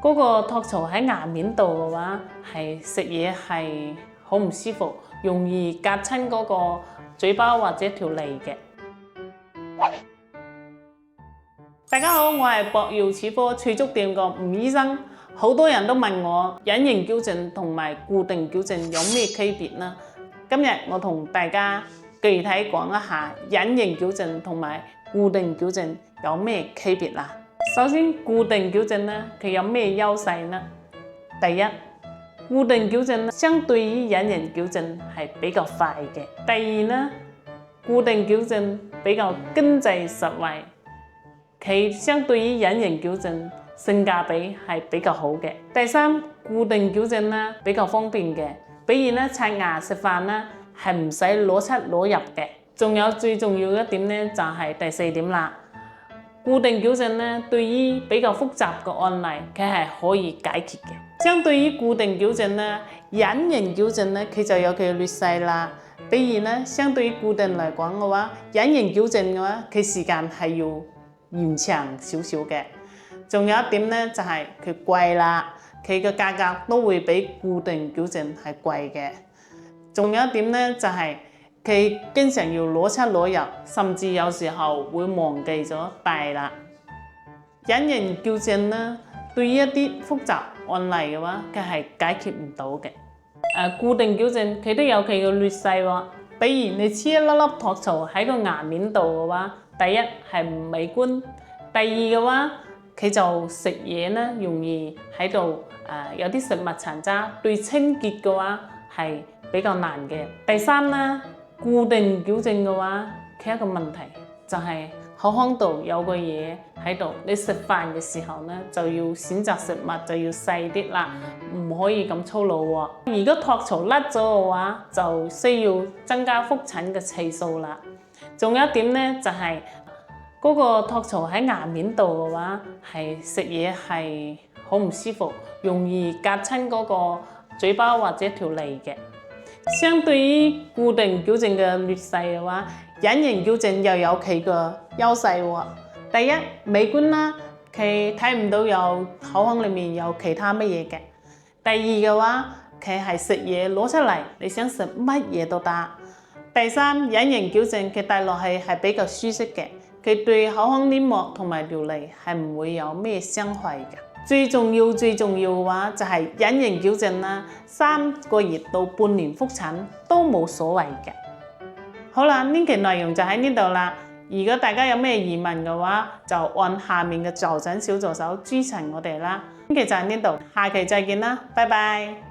嗰個托槽喺牙面度嘅話，係食嘢係好唔舒服，容易隔親嗰個嘴巴或者條脷嘅。大家好，我係博耀齒科翠竹店個吳醫生。好多人都問我隱形矯正同埋固定矯正有咩區別呢？今日我同大家具體講一下隱形矯正同埋固定矯正有咩區別啦。首先，固定矯正呢，佢有咩優勢呢？第一，固定矯正相對於隱形矯正係比較快嘅。第二呢，固定矯正比較經濟實惠，佢相對於隱形矯正性價比係比較好嘅。第三，固定矯正呢比較方便嘅，比如呢刷牙食飯呢係唔使攞出攞入嘅。仲有最重要一點呢就係第四點啦。固定矯正呢對於比較複雜嘅案例，佢係可以解決嘅。相對於固定矯正呢，隱形矯正呢佢就有佢嘅劣勢啦。比如呢，相對於固定嚟講嘅話，隱形矯正嘅話，佢時間係要延長少少嘅。仲有一點呢，就係佢貴啦，佢嘅價格都會比固定矯正係貴嘅。仲有一點呢，就係佢經常要攞出攞入，甚至有時候會忘記咗帶啦。隱形矯正呢，對於一啲複雜案例嘅話，佢係解決唔到嘅。固定矯正佢都有佢嘅劣勢喎，比如你黐一粒粒托槽喺個牙面度嘅話，第一係唔美觀，第二嘅話，佢就食嘢呢，容易喺度有啲食物殘渣，對清潔嘅話係比較難嘅。第三呢，固定矯正嘅話，佢一個問題就係口腔度有個嘢喺度，你食飯嘅時候呢，就要選擇食物就要細啲啦，唔可以咁粗魯喎。如果托槽甩咗嘅話，就需要增加覆診嘅次數啦。仲有一點呢，就係嗰個托槽喺牙面度嘅話，係食嘢係好唔舒服，容易隔親嗰個嘴巴或者條脷嘅。相對於固定矯正嘅劣勢嘅話，隱形矯正又有佢嘅優勢喎。第一，美觀啦，佢睇唔到有口腔裡面有其他乜嘢嘅。第二嘅話，佢係食嘢攞出嚟，你想食乜嘢都得。第三，隱形矯正佢戴落去係比較舒適嘅。佢對口腔黏膜同埋條脷係唔會有咩傷害嘅。最重要嘅話就係隱形矯正啦，3個月到半年覆診都冇所謂嘅。好啦，呢期內容就喺呢度啦。如果大家有咩疑問嘅話，就按下面嘅就診小助手諮詢我哋啦。呢期就喺呢度，下期再見啦，拜拜。